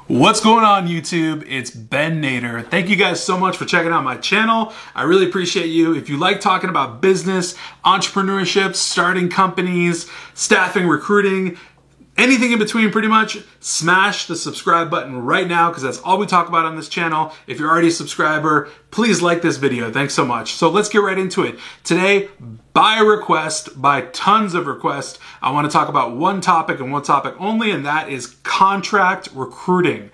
What's going on YouTube? It's Ben Nader. Thank you guys so much for checking out my channel. I really appreciate you. If you like talking about business, entrepreneurship, starting companies, staffing, recruiting, anything in between pretty much, smash the subscribe button right now because that's all we talk about on this channel. If you're already a subscriber, please like this video. Thanks so much. So let's get right into it. Today, by request, by tons of requests, I want to talk about one topic and one topic only, and that is contract recruiting.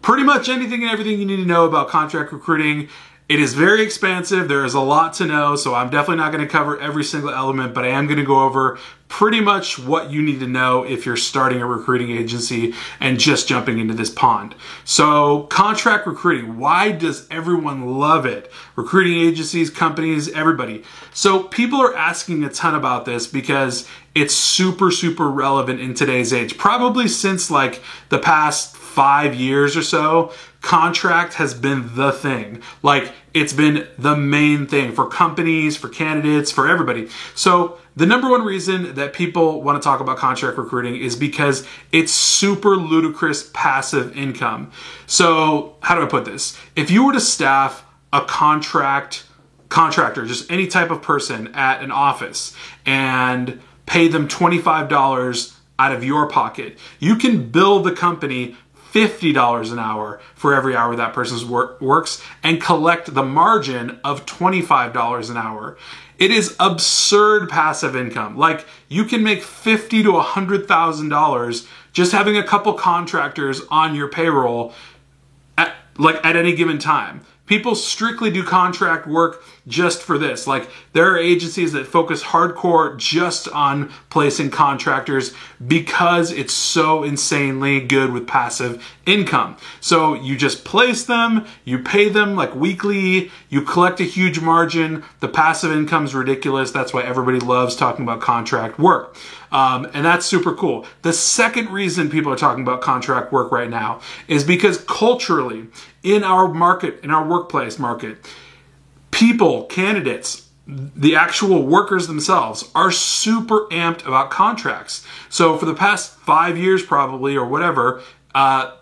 Pretty much anything and everything you need to know about contract recruiting. It is very expansive. There is a lot to know, so I'm definitely not going to cover every single element, but I am going to go over pretty much what you need to know if you're starting a recruiting agency and just jumping into this pond. So contract recruiting, why does everyone love it? Recruiting agencies, companies, everybody. So people are asking a ton about this because it's super, super relevant in today's age. Probably since like the past 5 years or so, contract has been the thing. Like, it's been the main thing for companies, for candidates, for everybody. So the number one reason that people want to talk about contract recruiting is because it's super ludicrous passive income. So how do I put this? If you were to staff a contractor, just any type of person at an office and pay them $25 out of your pocket, you can bill the company $50 an hour for every hour that person's works and collect the margin of $25 an hour. It is absurd passive income. Like, you can make $50,000 to $100,000 just having a couple contractors on your payroll at any given time. People strictly do contract work just for this. Like, there are agencies that focus hardcore just on placing contractors because it's so insanely good with passive income. So you just place them, you pay them like weekly, you collect a huge margin. The passive income is ridiculous. That's why everybody loves talking about contract work. And that's super cool. The second reason people are talking about contract work right now is because culturally, in our market, in our workplace market, people, candidates, the actual workers themselves are super amped about contracts. So for the past 5 years probably, or whatever,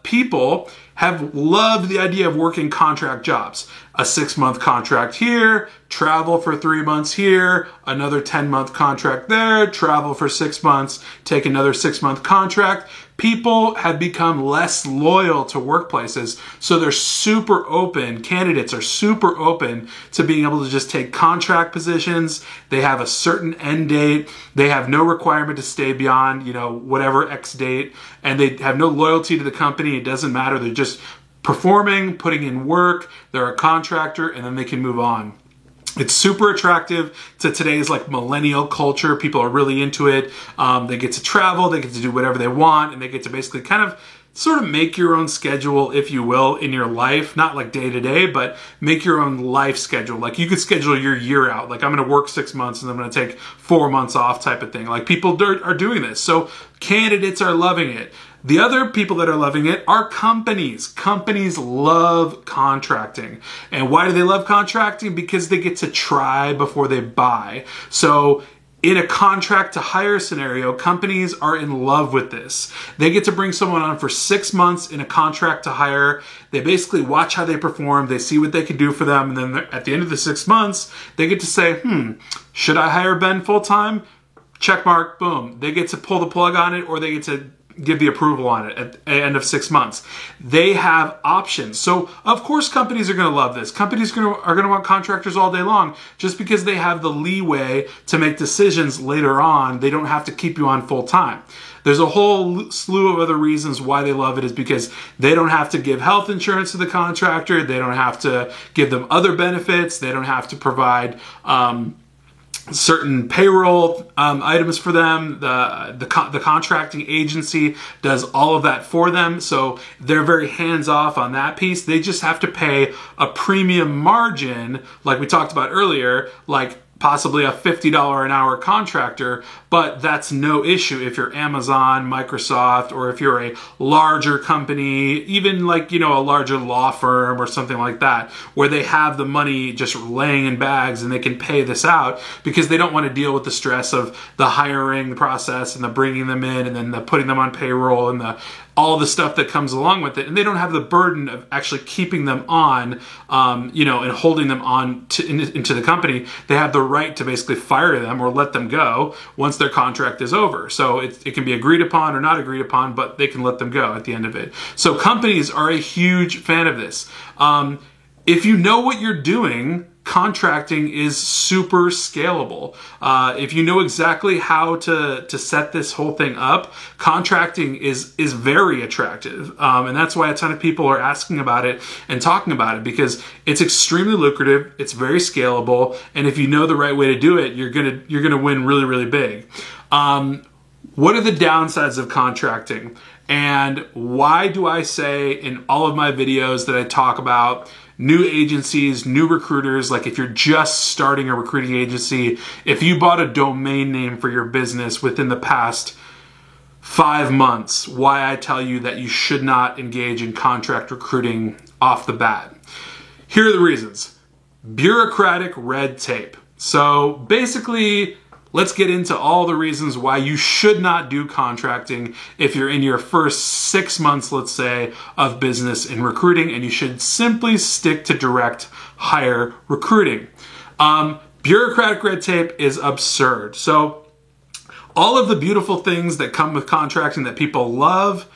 people have loved the idea of working contract jobs. A 6-month contract here, travel for 3 months here, another 10-month contract there, travel for 6 months, take another 6-month contract. People have become less loyal to workplaces, so they're super open. Candidates are super open to being able to just take contract positions. They have a certain end date. They have no requirement to stay beyond, whatever X date, and they have no loyalty to the company. It doesn't matter. They're just performing, putting in work. They're a contractor, and then they can move on. It's super attractive to today's millennial culture. People are really into it. They get to travel, they get to do whatever they want, and they get to basically kind of sort of make your own schedule, if you will, in your life. Not like day to day, but make your own life schedule. Like, you could schedule your year out. Like, I'm going to work 6 months and I'm going to take 4 months off type of thing. Like, people are doing this. So candidates are loving it. The other people that are loving it are companies. Companies love contracting. And why do they love contracting? Because they get to try before they buy. So in a contract to hire scenario, companies are in love with this. They get to bring someone on for 6 months in a contract to hire. They basically watch how they perform. They see what they can do for them. And then at the end of the 6 months, they get to say, should I hire Ben full time? Check mark, boom. They get to pull the plug on it, or they get to give the approval on it at the end of 6 months. They have options. So of course companies are going to love this. Companies are going to want contractors all day long just because they have the leeway to make decisions later on. They don't have to keep you on full time. There's a whole slew of other reasons why they love it, is because they don't have to give health insurance to the contractor. They don't have to give them other benefits. They don't have to provide certain payroll items for them. The contracting agency does all of that for them, so they're very hands-off on that piece. They just have to pay a premium margin, like we talked about earlier, like possibly a $50 an hour contractor, but that's no issue if you're Amazon, Microsoft, or if you're a larger company, even a larger law firm or something like that, where they have the money just laying in bags and they can pay this out because they don't want to deal with the stress of the hiring process and the bringing them in and then the putting them on payroll and the all the stuff that comes along with it, and they don't have the burden of actually keeping them on, and holding them on into the company. They have the right to basically fire them or let them go once their contract is over. So it can be agreed upon or not agreed upon, but they can let them go at the end of it. So companies are a huge fan of this. If you know what you're doing, contracting is super scalable. If you know exactly how to set this whole thing up, contracting is very attractive. And that's why a ton of people are asking about it and talking about it, because it's extremely lucrative, it's very scalable, and if you know the right way to do it, you're gonna win really, really big. What are the downsides of contracting? And why do I say in all of my videos that I talk about new agencies, new recruiters, like if you're just starting a recruiting agency, if you bought a domain name for your business within the past 5 months, why I tell you that you should not engage in contract recruiting off the bat. Here are the reasons. Bureaucratic red tape. So basically, let's get into all the reasons why you should not do contracting if you're in your first 6 months, let's say, of business in recruiting, and you should simply stick to direct hire recruiting. Bureaucratic red tape is absurd. So all of the beautiful things that come with contracting that people love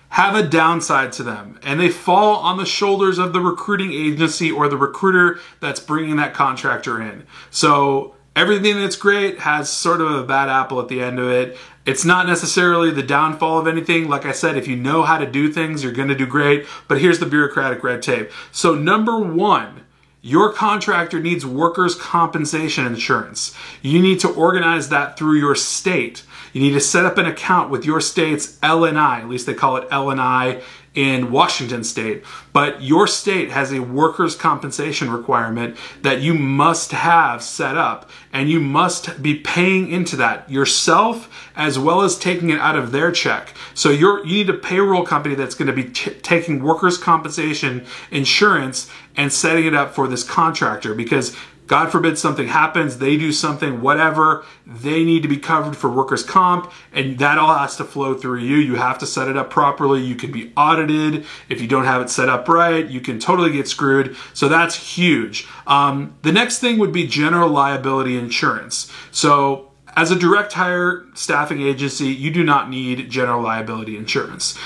have a downside to them, and they fall on the shoulders of the recruiting agency or the recruiter that's bringing that contractor in. So everything that's great has sort of a bad apple at the end of it. It's not necessarily the downfall of anything. Like I said, if you know how to do things, you're going to do great. But here's the bureaucratic red tape. So number one, your contractor needs workers' compensation insurance. You need to organize that through your state. You need to set up an account with your state's LNI, at least they call it LNI in Washington state, but your state has a workers' compensation requirement that you must have set up, and you must be paying into that yourself as well as taking it out of their check. So you need a payroll company that's going to be taking workers' compensation insurance and setting it up for this contractor, because God forbid something happens, they do something, whatever, they need to be covered for workers' comp, and that all has to flow through you. You have to set it up properly. You can be audited. If you don't have it set up right, you can totally get screwed. So that's huge. The next thing would be general liability insurance. So as a direct hire staffing agency, you do not need general liability insurance.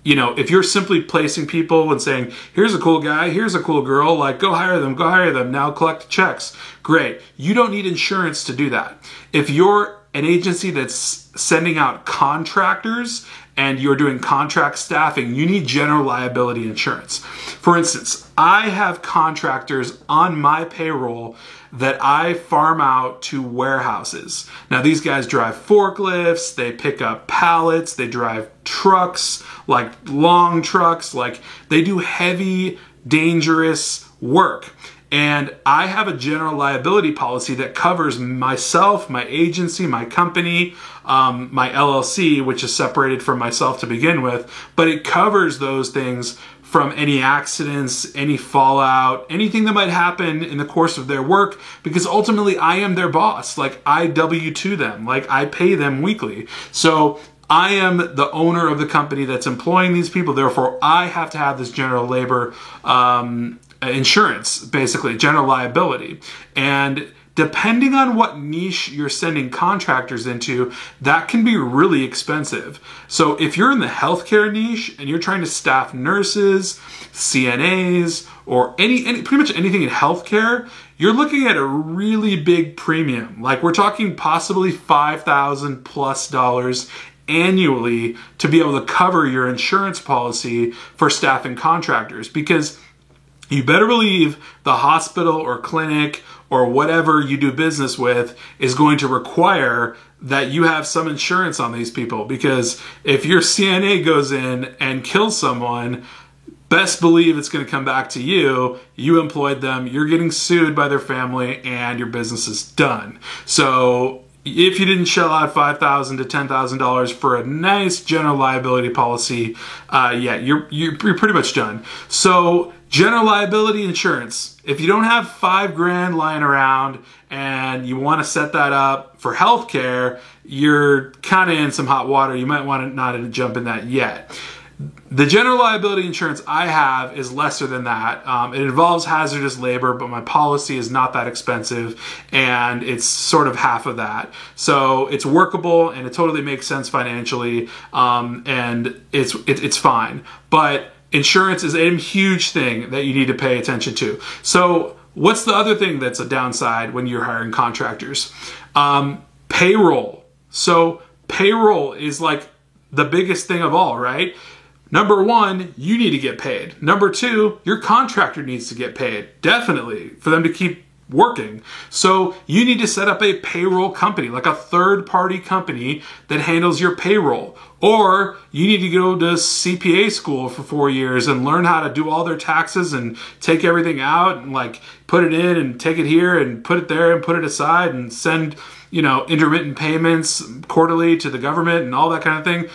If you're simply placing people and saying, here's a cool guy, here's a cool girl, like go hire them, now collect checks. Great. You don't need insurance to do that. If you're an agency that's sending out contractors and you're doing contract staffing, you need general liability insurance. For instance, I have contractors on my payroll that I farm out to warehouses. Now these guys drive forklifts, they pick up pallets, they drive trucks, like long trucks, like they do heavy, dangerous work. And I have a general liability policy that covers myself, my agency, my company, my LLC, which is separated from myself to begin with, but it covers those things from any accidents, any fallout, anything that might happen in the course of their work, because ultimately I am their boss. Like I W-2 them, like I pay them weekly. So I am the owner of the company that's employing these people. Therefore, I have to have this general labor insurance, basically general liability. And depending on what niche you're sending contractors into, that can be really expensive. So if you're in the healthcare niche and you're trying to staff nurses, CNAs, or pretty much anything in healthcare, you're looking at a really big premium. Like we're talking possibly $5,000 plus annually to be able to cover your insurance policy for staffing contractors, because you better believe the hospital or clinic or whatever you do business with is going to require that you have some insurance on these people, because if your CNA goes in and kills someone, best believe it's going to come back to you. You employed them, you're getting sued by their family, and your business is done. So if you didn't shell out $5,000 to $10,000 for a nice general liability policy, you're pretty much done. So General liability insurance. If you don't have $5,000 lying around and you want to set that up for healthcare, you're kind of in some hot water. You might want to not jump in that yet. The general liability insurance I have is lesser than that. It involves hazardous labor, but my policy is not that expensive, and it's sort of half of that. So it's workable, and it totally makes sense financially, and it's fine. But insurance is a huge thing that you need to pay attention to. So what's the other thing that's a downside when you're hiring contractors? Payroll. So payroll is like the biggest thing of all, right? Number one, you need to get paid. Number two, your contractor needs to get paid, definitely, for them to keep working. So you need to set up a payroll company, like a third-party company that handles your payroll. Or you need to go to CPA school for 4 years and learn how to do all their taxes and take everything out and like put it in and take it here and put it there and put it aside and send, intermittent payments quarterly to the government and all that kind of thing.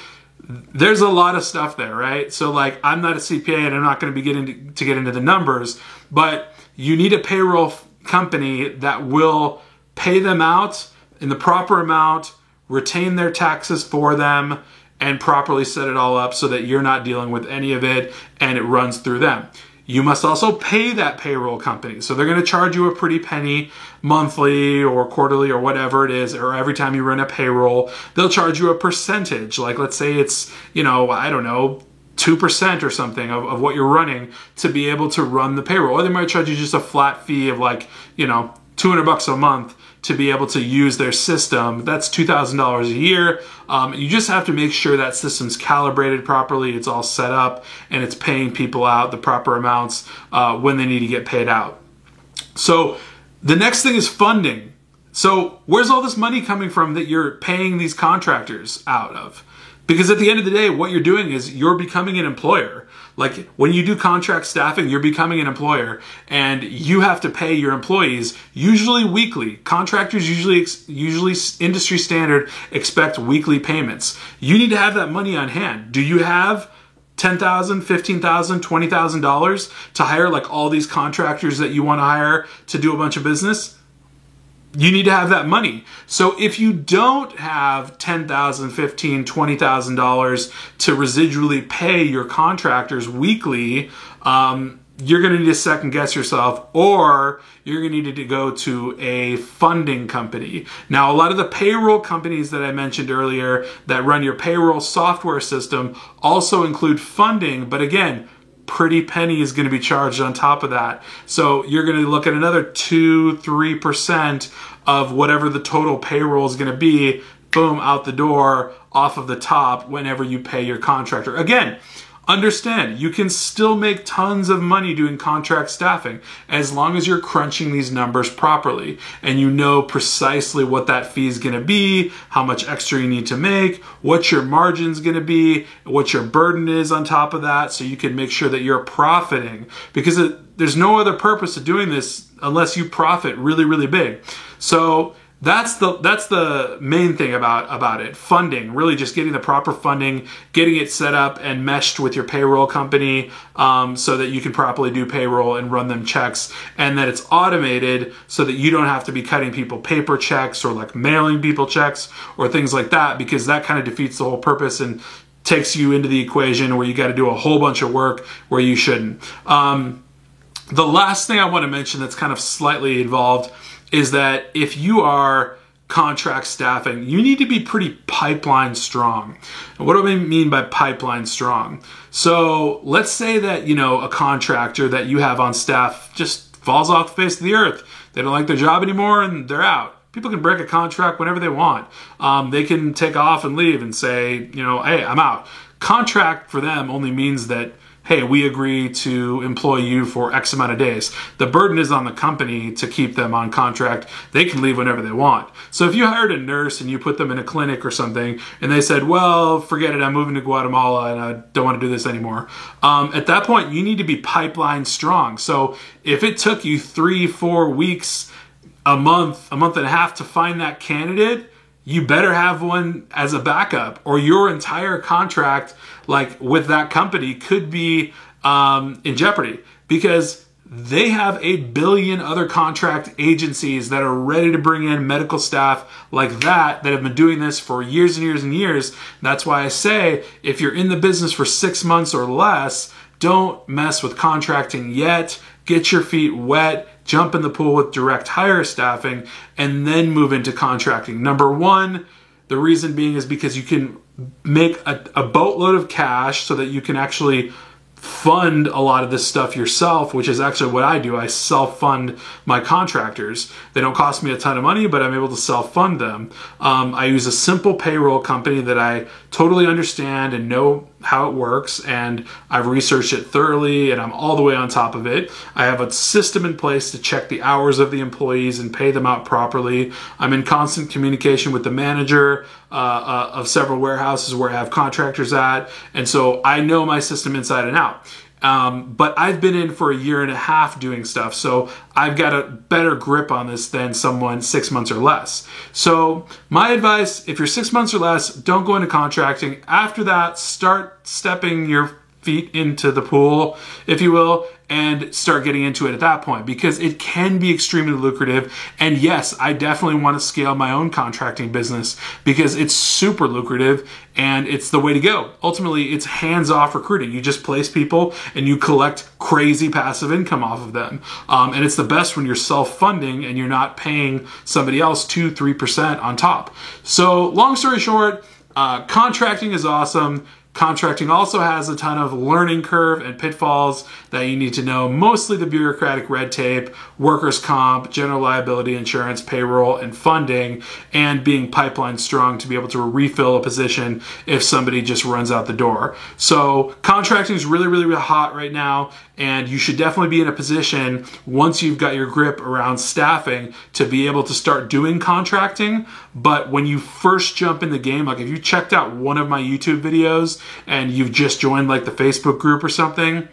There's a lot of stuff there, right? So like, I'm not a CPA and I'm not going to be getting to get into the numbers, but you need a payroll company that will pay them out in the proper amount, retain their taxes for them, and properly set it all up so that you're not dealing with any of it and it runs through them. You must also pay that payroll company. So they're going to charge you a pretty penny monthly or quarterly or whatever it is, or every time you run a payroll, they'll charge you a percentage. Like let's say it's, 2% or something of what you're running to be able to run the payroll. Or they might charge you just a flat fee of like, $200 a month to be able to use their system. That's $2,000 a year. You just have to make sure that system's calibrated properly, it's all set up, and it's paying people out the proper amounts when they need to get paid out. So the next thing is funding. So where's all this money coming from that you're paying these contractors out of? Because at the end of the day, what you're doing is you're becoming an employer. Like when you do contract staffing, you're becoming an employer and you have to pay your employees, usually weekly. Contractors usually industry standard expect weekly payments. You need to have that money on hand. Do you have $10,000, $15,000, $20,000 to hire like all these contractors that you want to hire to do a bunch of business? You need to have that money. So if you don't have $10,000, $15,000, $20,000 to residually pay your contractors weekly, you're going to need to second guess yourself, or you're going to need to go to a funding company. Now, a lot of the payroll companies that I mentioned earlier that run your payroll software system also include funding, but again, pretty penny is going to be charged on top of that. So you're going to look at another 2-3% of whatever the total payroll is going to be, boom, out the door off of the top whenever you pay your contractor. Again, understand, you can still make tons of money doing contract staffing as long as you're crunching these numbers properly and you know precisely what that fee is going to be, how much extra you need to make, what your margin's going to be, what your burden is on top of that, so you can make sure that you're profiting, because there's no other purpose of doing this unless you profit really, really big. So that's the main thing about it. Funding, really just getting the proper funding, getting it set up and meshed with your payroll company so that you can properly do payroll and run them checks, and that it's automated so that you don't have to be cutting people paper checks or like mailing people checks or things like that, because that kind of defeats the whole purpose and takes you into the equation where you got to do a whole bunch of work where you shouldn't. The last thing I want to mention that's kind of slightly involved is that if you are contract staffing, you need to be pretty pipeline strong. And what do I mean by pipeline strong? So let's say that, a contractor that you have on staff just falls off the face of the earth. They don't like their job anymore and they're out. People can break a contract whenever they want. They can take off and leave and say, hey, I'm out. Contract for them only means that, hey, we agree to employ you for X amount of days. The burden is on the company to keep them on contract. They can leave whenever they want. So if you hired a nurse and you put them in a clinic or something and they said, well, forget it, I'm moving to Guatemala and I don't want to do this anymore. At that point, you need to be pipeline strong. So if it took you 3-4 weeks, a month and a half to find that candidate, you better have one as a backup, or your entire contract, like with that company, could be in jeopardy, because they have 1 billion other contract agencies that are ready to bring in medical staff like that have been doing this for years and years and years. That's why I say, if you're in the business for 6 months or less, don't mess with contracting yet. Get your feet wet, jump in the pool with direct hire staffing, and then move into contracting. Number one, the reason being is because you can make a boatload of cash so that you can actually fund a lot of this stuff yourself, which is actually what I do. I self-fund my contractors. They don't cost me a ton of money, but I'm able to self-fund them. I use a simple payroll company that I totally understand and know how it works, and I've researched it thoroughly, and I'm all the way on top of it. I have a system in place to check the hours of the employees and pay them out properly. I'm in constant communication with the manager of several warehouses where I have contractors at, and so I know my system inside and out. But I've been in for 1.5 years doing stuff, so I've got a better grip on this than someone 6 months or less. So my advice, if you're 6 months or less, don't go into contracting. After that, start stepping your feet into the pool, if you will, and start getting into it at that point, because it can be extremely lucrative. And yes, I definitely want to scale my own contracting business because it's super lucrative and it's the way to go. Ultimately, it's hands-off recruiting. You just place people and you collect crazy passive income off of them. And it's the best when you're self-funding and you're not paying somebody else 2-3% on top. So long story short, contracting is awesome. Contracting also has a ton of learning curve and pitfalls that you need to know, mostly the bureaucratic red tape, workers' comp, general liability insurance, payroll, and funding, and being pipeline strong to be able to refill a position if somebody just runs out the door. So contracting is really, really, really hot right now, and you should definitely be in a position, once you've got your grip around staffing, to be able to start doing contracting. But when you first jump in the game, like if you checked out one of my YouTube videos and you've just joined like the Facebook group or something,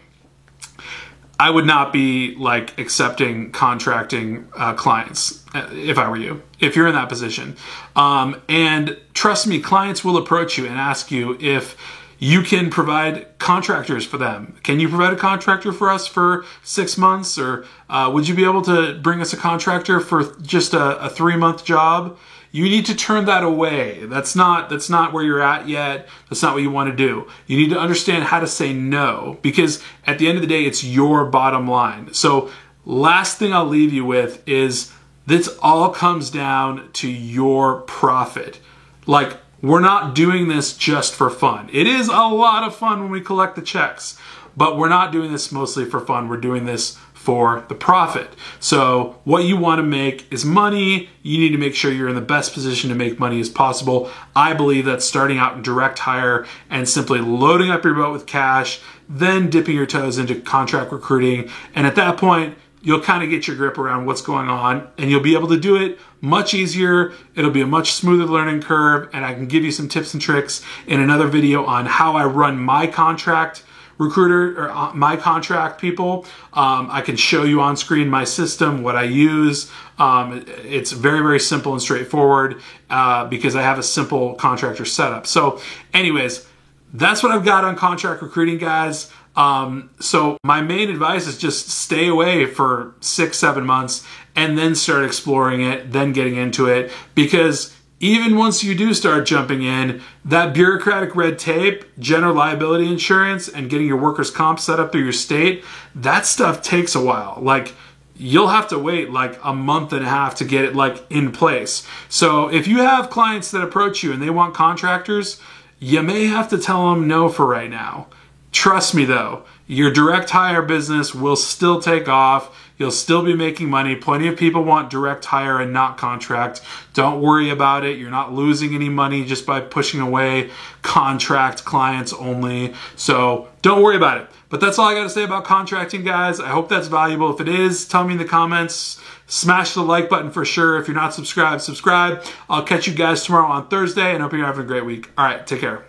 I would not be like accepting contracting clients if I were you, if you're in that position. And trust me, clients will approach you and ask you if you can provide contractors for them. Can you provide a contractor for us for 6 months? Or would you be able to bring us a contractor for just a 3-month job? You need to turn that away. That's not where you're at yet. That's not what you want to do. You need to understand how to say no, because at the end of the day, it's your bottom line. So last thing I'll leave you with is this all comes down to your profit. Like, we're not doing this just for fun. It is a lot of fun when we collect the checks, but we're not doing this mostly for fun. We're doing this for the profit. So what you want to make is money. You need to make sure you're in the best position to make money as possible. I believe that starting out in direct hire and simply loading up your boat with cash, then dipping your toes into contract recruiting. And at that point, you'll kind of get your grip around what's going on, and you'll be able to do it much easier. It'll be a much smoother learning curve, and I can give you some tips and tricks in another video on how I run my contract recruiter or my contract people. I can show you on screen my system, what I use. It's very, very simple and straightforward because I have a simple contractor setup. So anyways, that's what I've got on contract recruiting, guys. So my main advice is just stay away for 6-7 months and then start exploring it, then getting into it, because even once you do start jumping in, that bureaucratic red tape, general liability insurance, and getting your workers' comp set up through your state, that stuff takes a while. Like, you'll have to wait like a month and a half to get it like in place. So if you have clients that approach you and they want contractors, you may have to tell them no for right now. Trust me though, your direct hire business will still take off. You'll still be making money. Plenty of people want direct hire and not contract. Don't worry about it. You're not losing any money just by pushing away contract clients only. So don't worry about it. But that's all I got to say about contracting, guys. I hope that's valuable. If it is, tell me in the comments. Smash the like button for sure. If you're not subscribed, subscribe. I'll catch you guys tomorrow on Thursday, and hope you're having a great week. All right, take care.